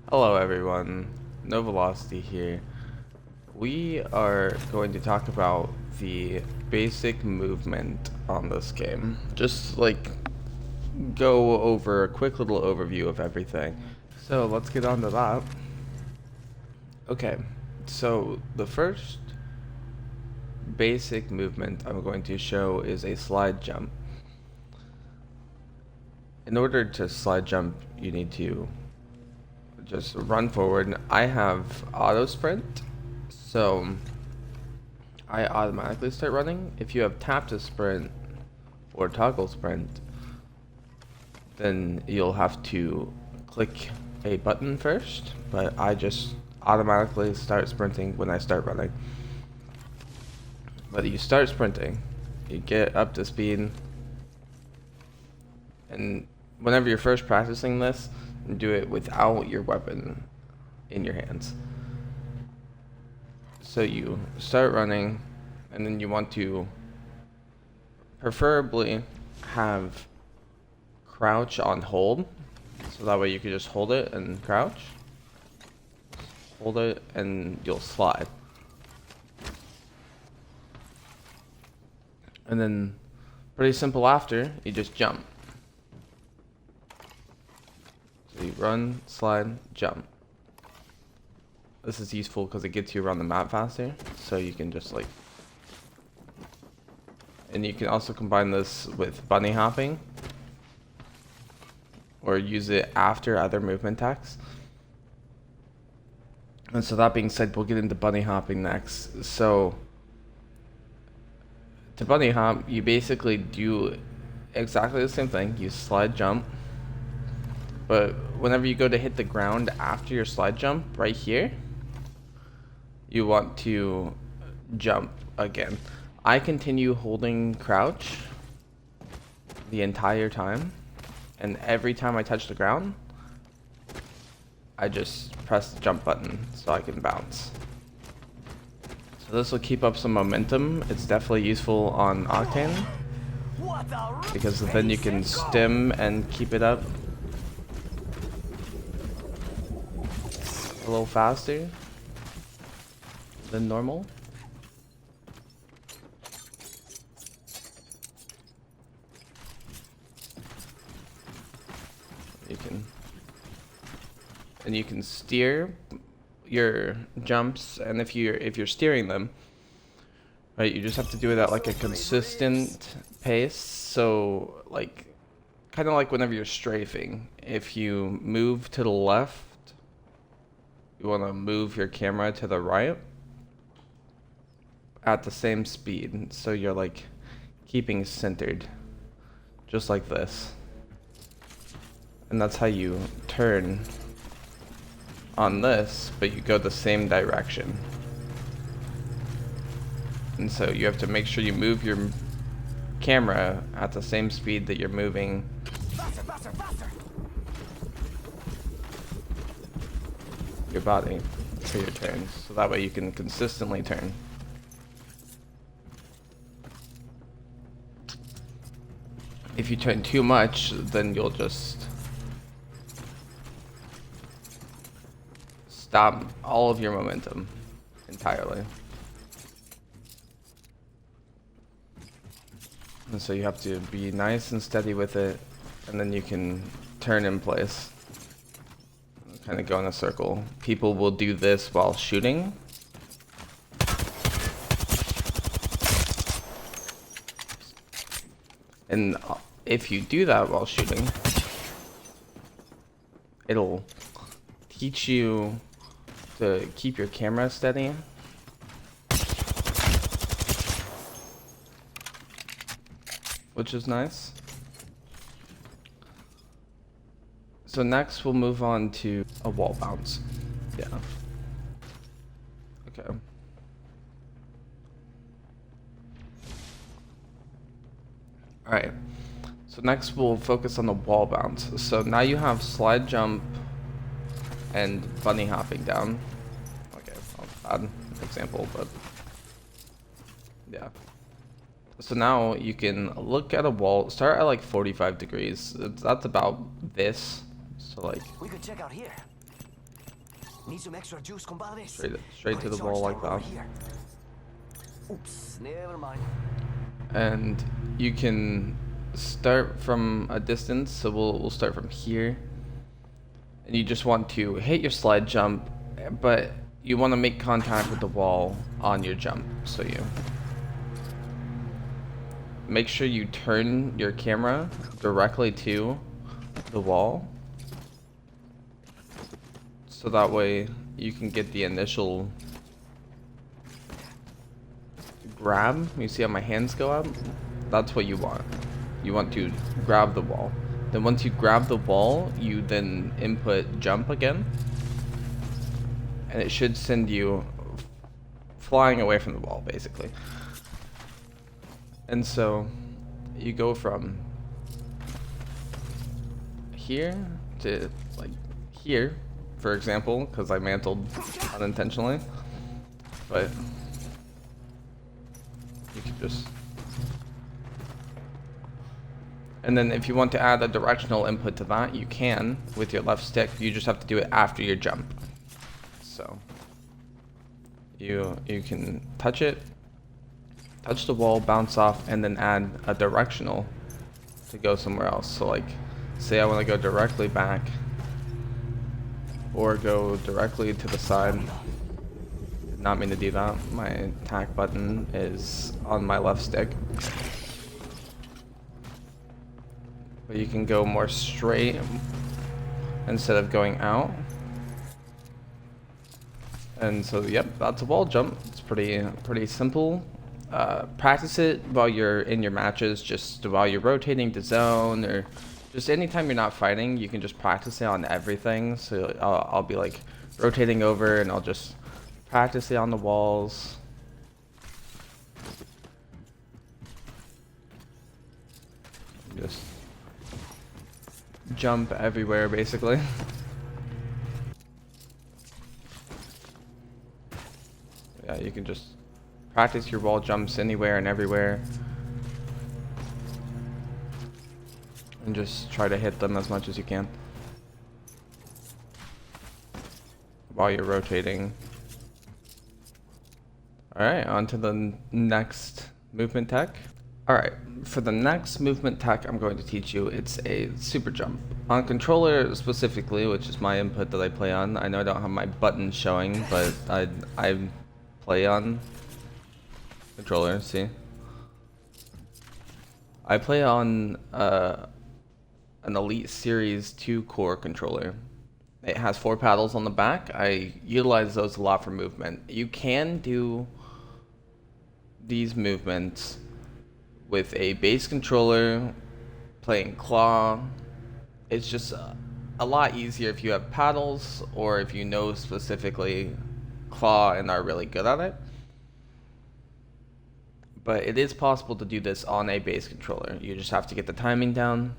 Hello everyone, No Velocity here. We are going to talk about the basic movement on this game. Just like go over a quick little overview of everything. So let's get on to that. Okay, so the first basic movement I'm going to show is a slide jump. In order to slide jump, you need to just run forward. I have auto sprint, so I automatically start running. If you have tap to sprint or toggle sprint, then you'll have to click a button first, but I just automatically start sprinting when I start running. But you start sprinting, you get up to speed, and whenever you're first practicing this, do it without your weapon in your hands. So you start running, and then you want to preferably have crouch on hold, so that way you can just hold it and crouch. Hold it and you'll slide. And then pretty simple after, you just jump. So you run, slide, jump. This is useful because it gets you around the map faster, so you can just like... And you can also combine this with bunny hopping, or use it after other movement attacks. And so that being said, we'll get into bunny hopping next. So to bunny hop, you basically do exactly the same thing. You slide jump, but whenever you go to hit the ground after your slide jump right here, you want to jump again. I continue holding crouch the entire time, and every time I touch the ground, I just press the jump button so I can bounce. So this will keep up some momentum. It's definitely useful on Octane, because then you can stim and keep it up a little faster than normal. You can steer your jumps, and if you're steering them, right, you just have to do it at like a consistent pace. So like kind of like whenever you're strafing, if you move to the left, you want to move your camera to the right at the same speed, so you're like keeping centered, just like this. And that's how you turn on this, but you go the same direction. And so you have to make sure you move your camera at the same speed that you're moving your body for your turns, so that way you can consistently turn. If you turn too much, then you'll just stop all of your momentum entirely. And so you have to be nice and steady with it, and then you can turn in place. Kind of go in a circle. People will do this while shooting. And if you do that while shooting, it'll teach you to keep your camera steady. Which is nice. So next we'll move on to a wall bounce. Yeah. Okay. Alright. So next we'll focus on the wall bounce. So now you have slide jump and bunny hopping down. Okay, bad example, but yeah. So now you can look at a wall, start at like 45 degrees. That's about this. So like, we could check out here. Need some extra juice, compadres. Straight to the wall like that. Oops, never mind. And you can start from a distance, so we'll start from here. And you just want to hit your slide jump, but you want to make contact with the wall on your jump. So you make sure you turn your camera directly to the wall, so that way you can get the initial grab. You see how my hands go up? That's what you want. You want to grab the wall. Then once you grab the wall, you then input jump again, and it should send you flying away from the wall, basically. And so you go from here to like here, for example, because I mantled unintentionally, but you can just... And then if you want to add a directional input to that, you can with your left stick. You just have to do it after your jump. So you can touch it, touch the wall, bounce off, and then add a directional to go somewhere else. So like, say I want to go directly back or go directly to the side. Did not mean to do that. My attack button is on my left stick. But you can go more straight instead of going out. And so, yep, that's a wall jump. It's pretty simple. Practice it while you're in your matches, just while you're rotating the zone, or just anytime you're not fighting, you can just practice it on everything. So I'll be like rotating over and I'll just practice it on the walls. Just jump everywhere, basically. Yeah, you can just practice your wall jumps anywhere and everywhere, and just try to hit them as much as you can while you're rotating. Alright, on to the next movement tech. Alright, for the next movement tech I'm going to teach you, it's a super jump. On controller specifically, which is my input that I play on. I know I don't have my buttons showing, but I play on controller, see? I play on an Elite Series 2 core controller. It has 4 paddles on the back. I utilize those a lot for movement. You can do these movements with a base controller, playing claw. It's just a lot easier if you have paddles, or if you know specifically claw and are really good at it. But it is possible to do this on a base controller. You just have to get the timing down.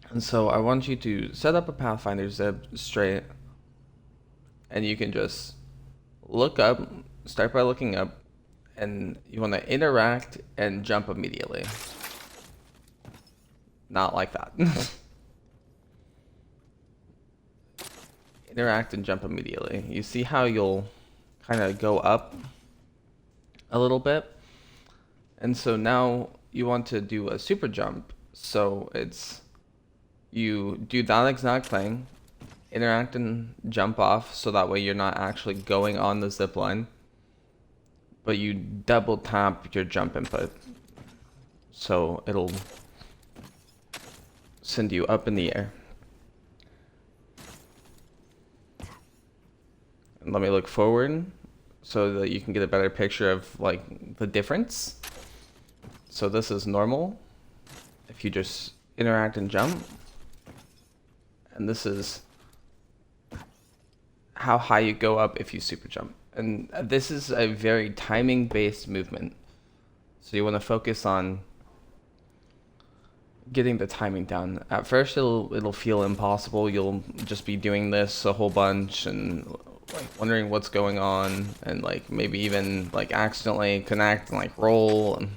And so I want you to set up a Pathfinder zip straight, and you can just look up, start by looking up, and you want to interact and jump immediately. Not like that. Interact and jump immediately. You see how you'll kind of go up a little bit? And so now you want to do a super jump. So it's, you do that exact thing, interact and jump off, so that way you're not actually going on the zip line, but you double tap your jump input. So it'll send you up in the air. And let me look forward so that you can get a better picture of like the difference. So this is normal if you just interact and jump. And this is how high you go up if you super jump. And this is a very timing based movement. So you want to focus on getting the timing down. At first it'll feel impossible. You'll just be doing this a whole bunch and like wondering what's going on, and like maybe even like accidentally connect and like roll, and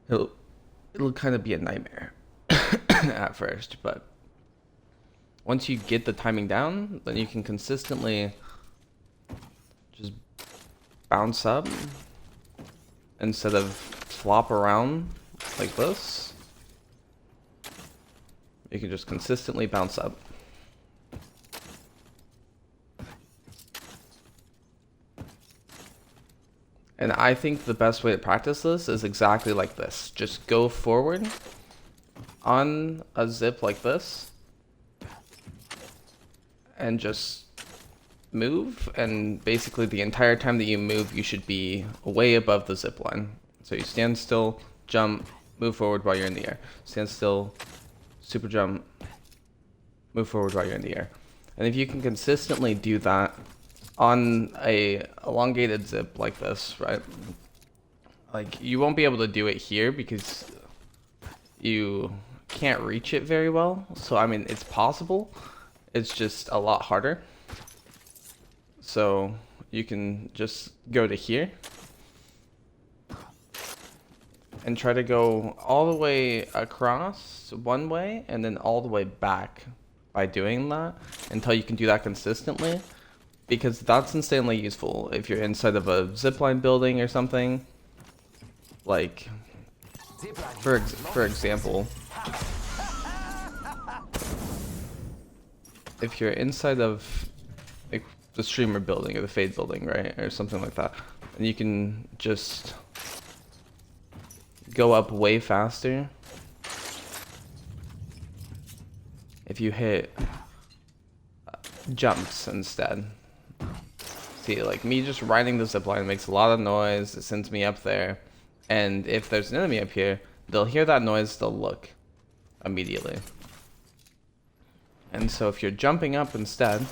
it'll kind of be a nightmare at first. But once you get the timing down, then you can consistently just bounce up instead of flop around like this. You can just consistently bounce up. And I think the best way to practice this is exactly like this. Just go forward on a zip like this and just move, and basically the entire time that you move you should be way above the zip line. So you stand still, jump, move forward while you're in the air. Stand still, super jump, move forward while you're in the air. And if you can consistently do that on a elongated zip like this, right? Like, you won't be able to do it here because you can't reach it very well. So I mean, it's possible, it's just a lot harder. So you can just go to here and try to go all the way across one way and then all the way back by doing that until you can do that consistently, because that's insanely useful if you're inside of a zipline building or something. Like, for example, if you're inside of like the streamer building or the fade building, right, or something like that, and you can just go up way faster if you hit jumps instead. See, like me just riding the zipline makes a lot of noise, it sends me up there, and if there's an enemy up here, they'll hear that noise, they'll look immediately. And so if you're jumping up instead,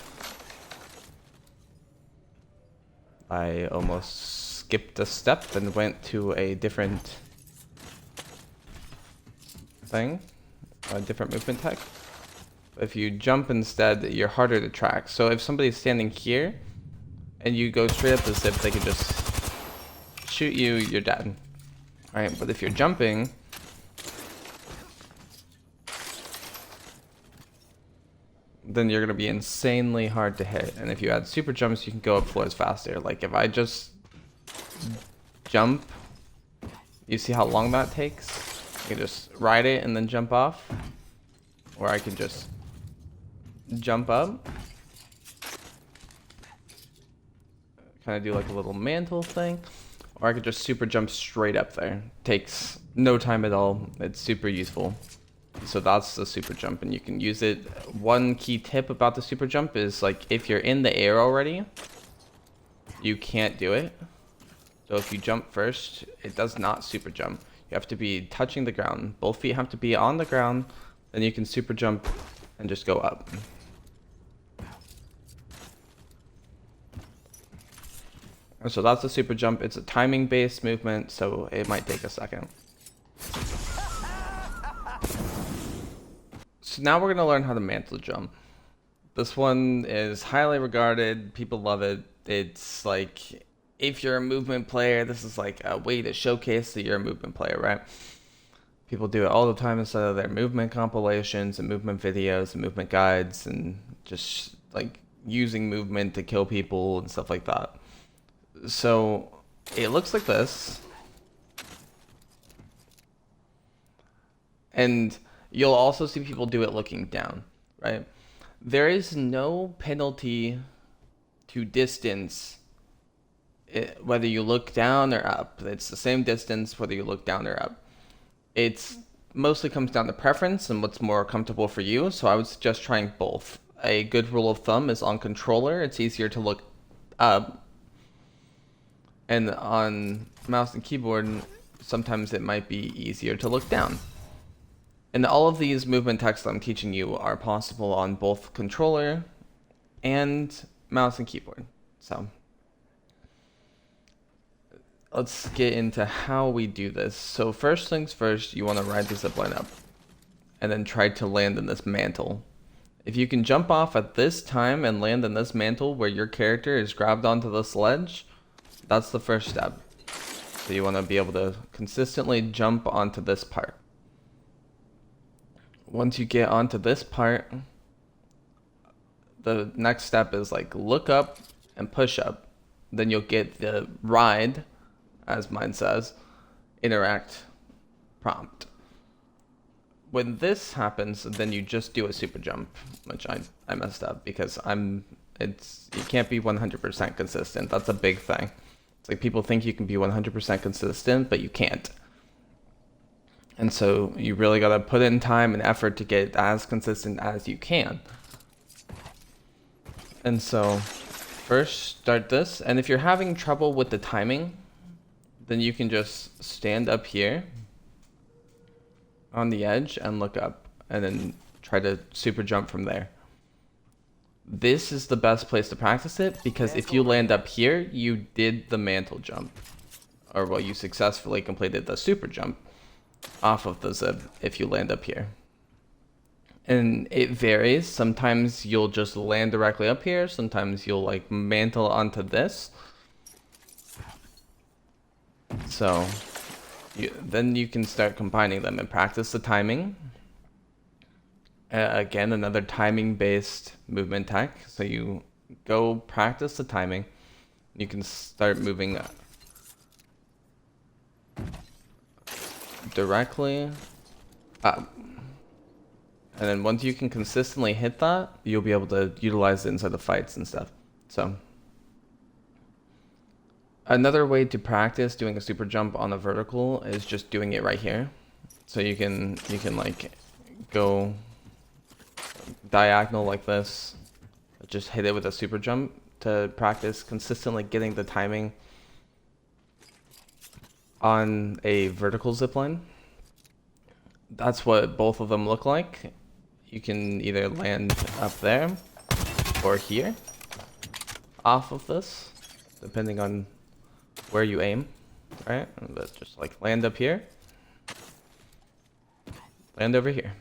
I almost skipped a step and went to a different thing, a different movement tech. If you jump instead, you're harder to track. So if somebody's standing here and you go straight up the zip, they can just shoot you, you're dead. Alright, but if you're jumping, then you're going to be insanely hard to hit. And if you add super jumps, you can go up floors faster. Like if I just jump, you see how long that takes? I can just ride it and then jump off. Or I can just jump up. Kind of do like a little mantle thing. Or I could just super jump straight up there. Takes no time at all. It's super useful. So that's the super jump, and you can use it. One key tip about the super jump is, like, if you're in the air already, you can't do it. So if you jump first, it does not super jump. You have to be touching the ground. Both feet have to be on the ground, then you can super jump and just go up. And so that's a super jump. It's a timing based movement, so it might take a second. So now we're going to learn how to mantle jump. This one is highly regarded. People love it. It's like, if you're a movement player, this is like a way to showcase that you're a movement player, right? People do it all the time inside of their movement compilations and movement videos and movement guides, and just like using movement to kill people and stuff like that. So it looks like this. And you'll also see people do it looking down, right? There is no penalty to distance, whether you look down or up. It's the same distance whether you look down or up. It's mostly comes down to preference and what's more comfortable for you, so I would suggest trying both. A good rule of thumb is on controller, it's easier to look up. And on mouse and keyboard, sometimes it might be easier to look down. And all of these movement techs that I'm teaching you are possible on both controller and mouse and keyboard. So let's get into how we do this. So first things first, you want to ride the zipline up and then try to land in this mantle. If you can jump off at this time and land in this mantle where your character is grabbed onto this ledge, that's the first step. So you want to be able to consistently jump onto this part. Once you get onto this part, the next step is like look up and push up. Then you'll get the ride, as mine says, interact prompt. When this happens, then you just do a super jump, which I messed up because you can't be 100% consistent. That's a big thing. It's like people think you can be 100% consistent, but you can't. And so you really got to put in time and effort to get as consistent as you can. And so first start this. And if you're having trouble with the timing, then you can just stand up here on the edge and look up and then try to super jump from there. This is the best place to practice it because if you land up here, you did the mantle jump. Or well, you successfully completed the super jump off of the zip if you land up here. And it varies. Sometimes you'll just land directly up here. Sometimes you'll like mantle onto this. So then you can start combining them and practice the timing. Again, another timing based movement tech. So you go practice the timing. You can start moving directly up. And then once you can consistently hit that, you'll be able to utilize it inside the fights and stuff. So another way to practice doing a super jump on a vertical is just doing it right here. So you can like go diagonal like this, just hit it with a super jump to practice consistently getting the timing on a vertical zipline. That's what both of them look like. You can either land up there or here off of this, depending on where you aim, right? But just like land up here, land over here.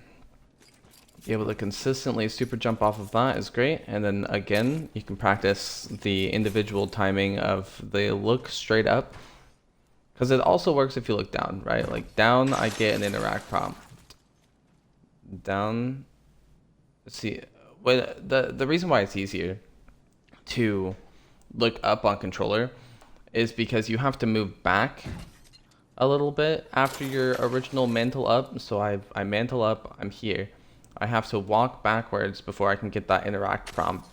Be able to consistently super jump off of that is great. And then again, you can practice the individual timing of the look straight up. Because it also works if you look down, right? Like down, I get an interact prompt. Down, see, the reason why it's easier to look up on controller is because you have to move back a little bit after your original mantle up. So I mantle up, I'm here. I have to walk backwards before I can get that interact prompt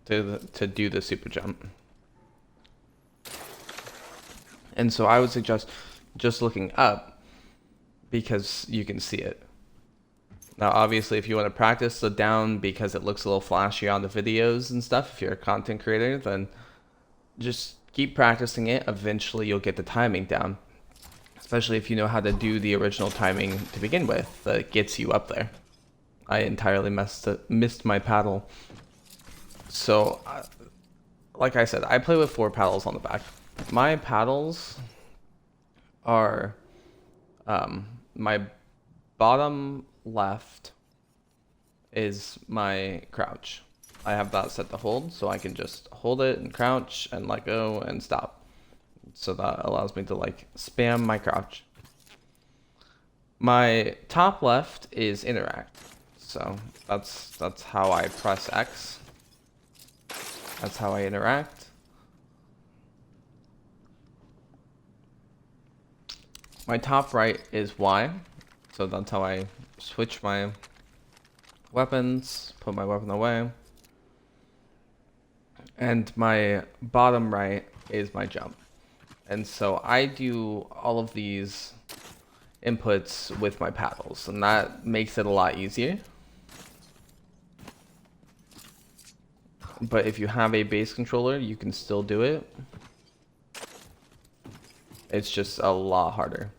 to do the super jump. And so I would suggest just looking up because you can see it. Now, obviously, if you want to practice the down because it looks a little flashy on the videos and stuff, if you're a content creator, then just keep practicing it. Eventually, you'll get the timing down. Especially if you know how to do the original timing to begin with that gets you up there. I entirely missed my paddle. So, like I said, I play with 4 paddles on the back. My paddles are my bottom left is my crouch. I have that set to hold, so I can just hold it and crouch and let go and stop. So that allows me to like spam my crouch. My top left is interact. So that's how I press X. That's how I interact. My top right is Y. So that's how I switch my weapons, put my weapon away. And my bottom right is my jump. And so I do all of these inputs with my paddles, and that makes it a lot easier. But if you have a base controller, you can still do it. It's just a lot harder.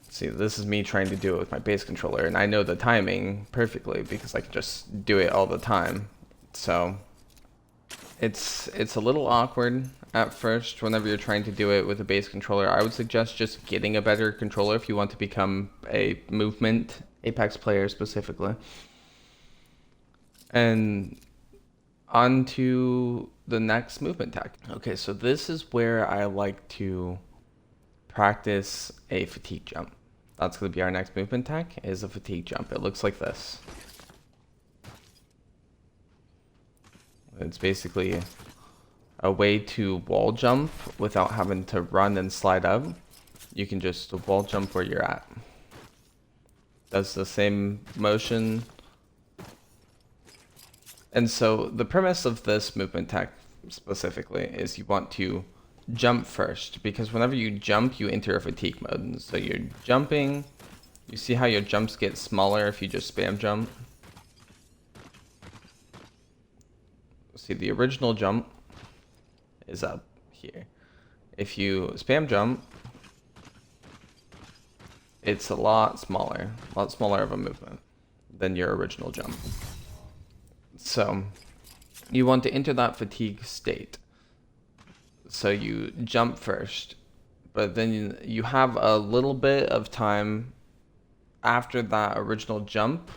See, this is me trying to do it with my base controller, and I know the timing perfectly because I can just do it all the time. So it's a little awkward at first whenever you're trying to do it with a base controller. I would suggest just getting a better controller if you want to become a movement Apex player specifically. And on to the next movement tech. Okay, so this is where I like to practice a fatigue jump. That's going to be our next movement tech, is a fatigue jump. It looks like this. It's basically a way to wall jump without having to run and slide up. You can just wall jump where you're at. Does the same motion. And so the premise of this movement tech specifically is you want to jump first, because whenever you jump, you enter a fatigue mode. And so you're jumping. You see how your jumps get smaller if you just spam jump? See, the original jump is up here. If you spam jump, it's a lot smaller of a movement than your original jump. So you want to enter that fatigue state. So you jump first, but then you have a little bit of time after that original jump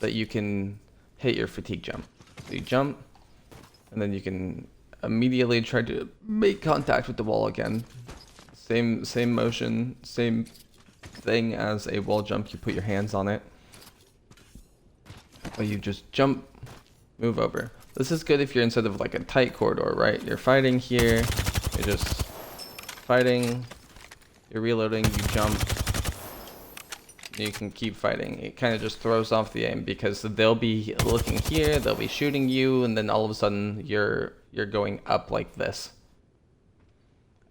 that you can hit your fatigue jump. So you jump, and then you can immediately try to make contact with the wall again. Same motion, same thing as a wall jump. You put your hands on it, or you just jump, move over. This is good if you're inside of like a tight corridor, right? You're fighting here, you're just fighting, you're reloading, you jump, you can keep fighting. It kind of just throws off the aim because they'll be looking here, they'll be shooting you, and then all of a sudden you're going up like this.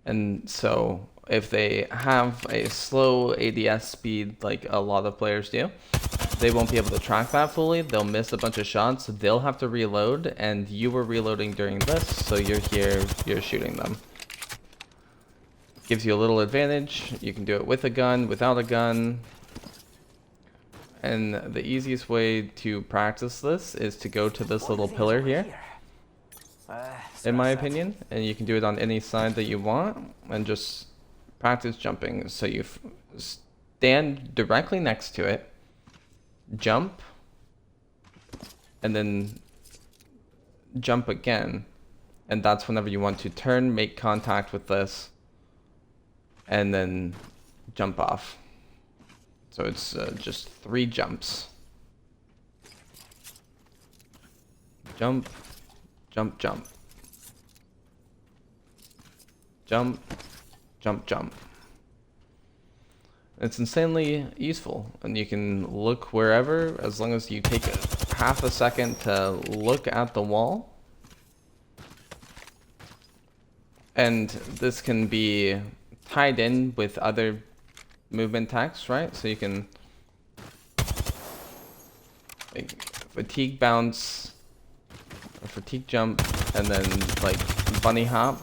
And so if they have a slow ADS speed like a lot of players do, they won't be able to track that fully. They'll miss a bunch of shots. They'll have to reload, and you were reloading during this, so you're here, you're shooting them. Gives you a little advantage. You can do it with a gun, without a gun. And the easiest way to practice this is to go to this little pillar here, in my opinion. And you can do it on any side that you want, and just practice jumping. So you stand directly next to it, jump, and then jump again, and that's whenever you want to turn, make contact with this, and then jump off. So it's just 3 jumps. Jump, jump, jump. Jump, jump, jump. It's insanely useful, and you can look wherever as long as you take half a second to look at the wall. And this can be tied in with other movement techs, right? So you can like fatigue bounce, or fatigue jump, and then like bunny hop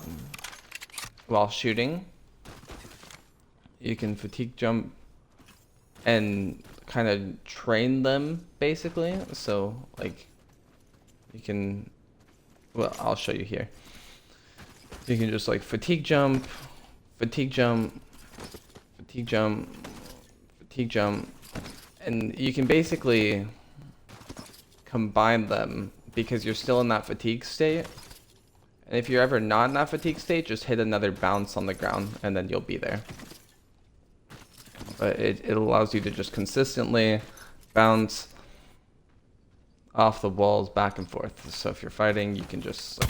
while shooting. You can fatigue jump and kind of train them basically. So like you can, well, I'll show you here. You can just like fatigue jump, fatigue jump, fatigue jump, fatigue jump, and you can basically combine them because you're still in that fatigue state. And if you're ever not in that fatigue state, just hit another bounce on the ground and then you'll be there. But it allows you to just consistently bounce off the walls back and forth. So if you're fighting, you can just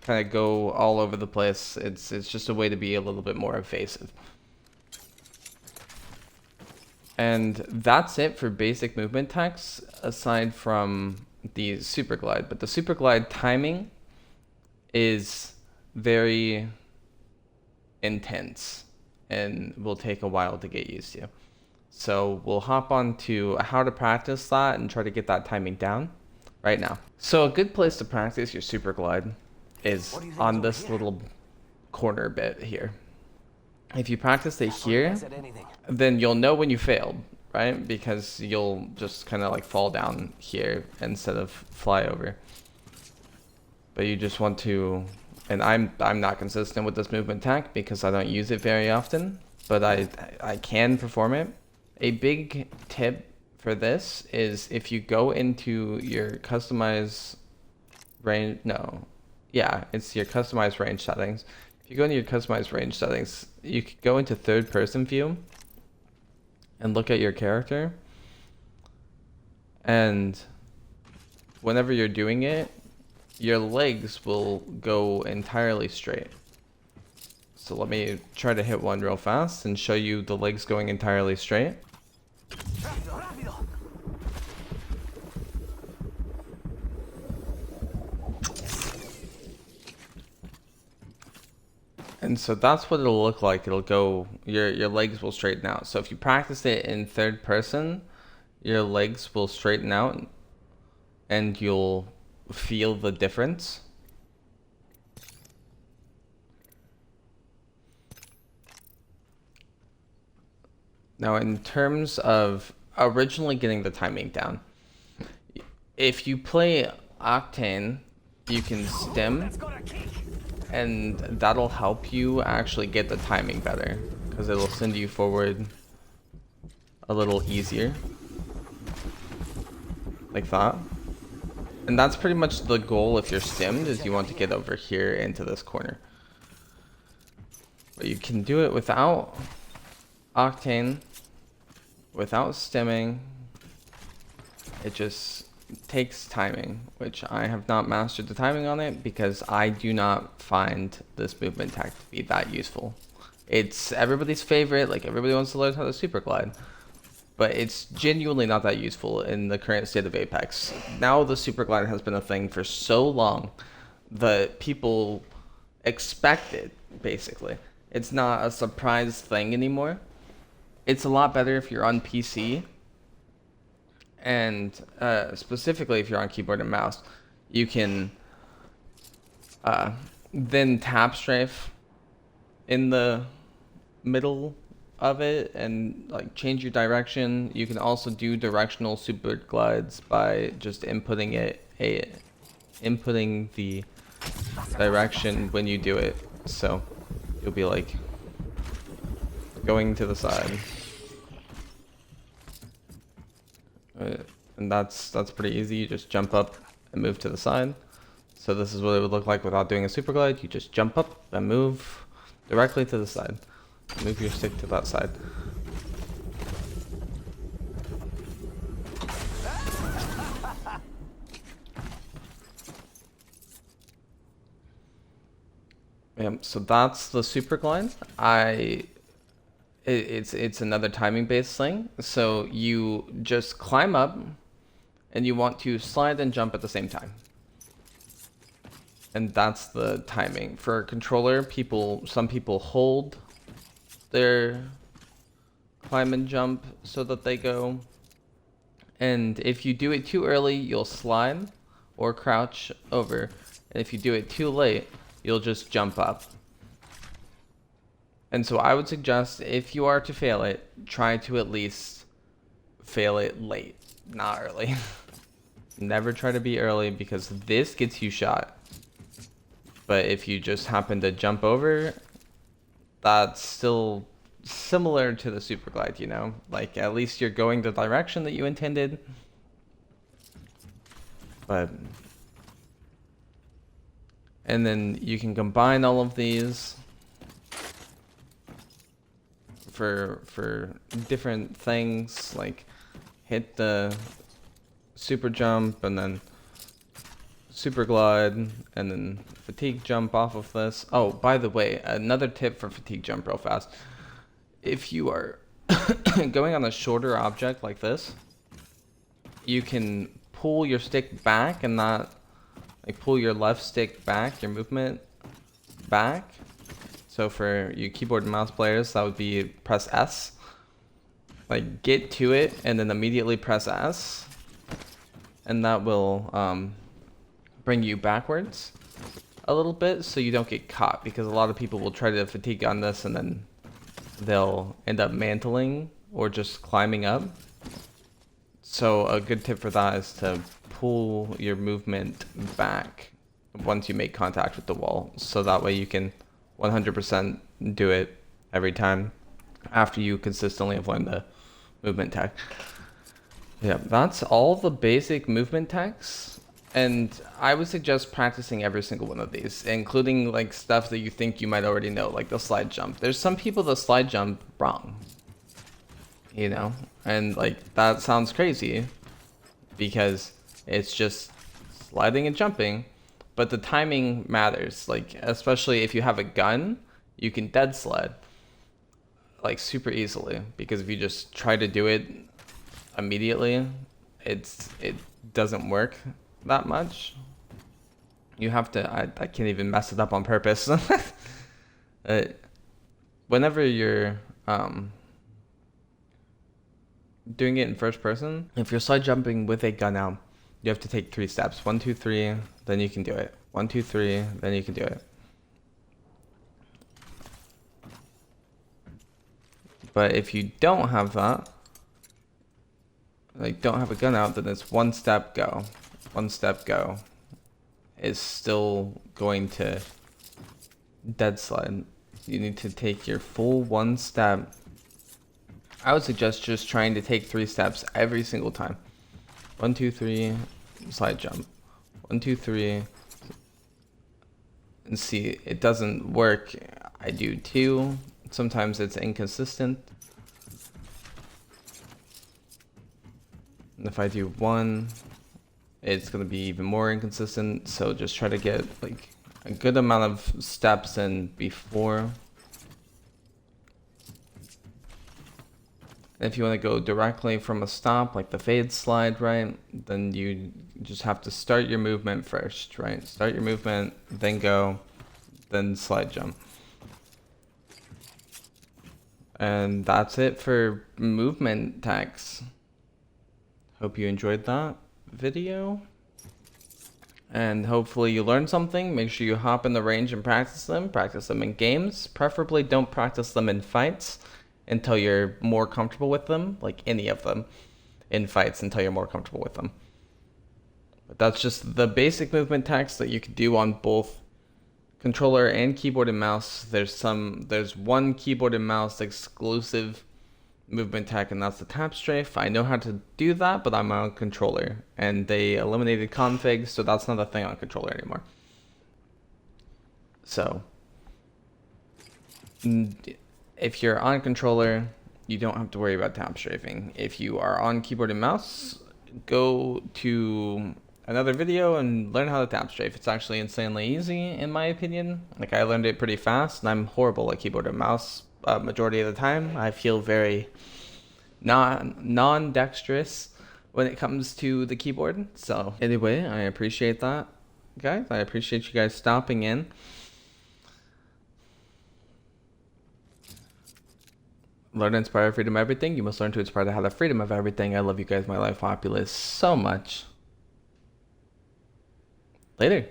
kind of go all over the place. It's just a way to be a little bit more evasive. And that's it for basic movement techs, aside from the Superglide. But the Superglide timing is very intense and will take a while to get used to. So we'll hop on to how to practice that and try to get that timing down right now. So a good place to practice your Superglide is on this little corner bit here. If you practice it here, then you'll know when you failed, right? Because you'll just kind of like fall down here instead of fly over. But you just want to, and I'm not consistent with this movement tech because I don't use it very often, but I can perform it. A big tip for this is if you go into your customize range, it's your customized range settings. If you go into your customized range settings, you could go into third person view and look at your character. And whenever you're doing it, your legs will go entirely straight. So let me try to hit one real fast and show you the legs going entirely straight. Rápido, rápido. And so that's what it'll look like. It'll go, your legs will straighten out. So if you practice it in third person, your legs will straighten out and you'll feel the difference. Now, in terms of originally getting the timing down, if you play Octane, you can stim, That's got a kick. and that'll help you actually get the timing better, because it'll send you forward a little easier, like that. And that's pretty much the goal if you're stimmed, is you want to get over here into this corner. But you can do it without Octane, without stimming. It just takes timing, which I have not mastered the timing on it because I do not find this movement tech to be that useful. It's everybody's favorite, like everybody wants to learn how to Superglide, but it's genuinely not that useful in the current state of Apex. Now the Superglide has been a thing for so long that people expect it, basically. It's not a surprise thing anymore. It's a lot better if you're on PC, and specifically if you're on keyboard and mouse, you can then tap strafe in the middle of it and like change your direction. You can also do directional super glides by just inputting the direction when you do it. So you'll be like going to the side. And that's pretty easy. You just jump up and move to the side. So this is what it would look like without doing a super glide. You just jump up and move directly to the side. Move your stick to that side. So that's the super glide. It's another timing based thing. So you just climb up and you want to slide and jump at the same time. And that's the timing. For a controller, some people hold their climb and jump so that they go. And if you do it too early, you'll slide or crouch over. And if you do it too late, you'll just jump up. And so I would suggest, if you are to fail it, try to at least fail it late, not early. Never try to be early because this gets you shot. But if you just happen to jump over, that's still similar to the super glide, you know? Like, at least you're going the direction that you intended. And then you can combine all of these for different things, like hit the super jump and then super glide and then fatigue jump off of this. Oh, by the way, another tip for fatigue jump real fast. If you are going on a shorter object like this, you can pull your stick back and not like pull your left stick back, your movement back. So for you keyboard and mouse players, that would be press S. Like get to it and then immediately press S. And that will bring you backwards a little bit so you don't get caught, because a lot of people will try to fatigue on this and then they'll end up mantling or just climbing up. So a good tip for that is to pull your movement back once you make contact with the wall, so that way you can 100% do it every time after you consistently have learned the movement tech. Yeah, that's all the basic movement techs, and I would suggest practicing every single one of these, including like stuff that you think you might already know, like the slide jump. There's some people that slide jump wrong, you know, and like that sounds crazy, because it's just sliding and jumping, but the timing matters. Like, especially if you have a gun, you can dead sled like super easily, because if you just try to do it immediately, it doesn't work that much. You have to, I can't even mess it up on purpose. Whenever you're doing it in first person, if you're slide jumping with a gun out, you have to take 3 steps. 1, 2, 3, then you can do it. 1, 2, 3, then you can do it. But if you don't have that, like don't have a gun out, then it's 1 step, go. 1 step, go. Is still going to dead slide. You need to take your full 1 step. I would suggest just trying to take 3 steps every single time. 1, 2, 3, slide jump. 1, 2, 3. And see, it doesn't work. I do 2. Sometimes it's inconsistent. And if I do 1, it's going to be even more inconsistent. So just try to get like a good amount of steps in before. And if you want to go directly from a stop, like the fade slide, right, then you just have to start your movement first, right? Start your movement, then go, then slide jump. And that's it for movement tags. Hope you enjoyed that video. And hopefully you learned something. Make sure you hop in the range and practice them. Practice them in games. Preferably don't practice them in fights until you're more comfortable with them. Like any of them in fights until you're more comfortable with them. But that's just the basic movement tags that you can do on both controller and keyboard and mouse. There's one keyboard and mouse exclusive movement tag, and that's the tap strafe. I know how to do that, but I'm on controller, and they eliminated config, so that's not a thing on controller anymore. So if you're on controller, you don't have to worry about tap strafing. If you are on keyboard and mouse, go to another video and learn how to tap strafe. It's actually insanely easy, in my opinion. Like, I learned it pretty fast, and I'm horrible at keyboard and mouse majority of the time. I feel very non-dexterous when it comes to the keyboard. So anyway, I appreciate that, guys. I appreciate you guys stopping in. Learn to inspire freedom of everything. You must learn to inspire to have the freedom of everything. I love you guys, my life populace, so much. Later.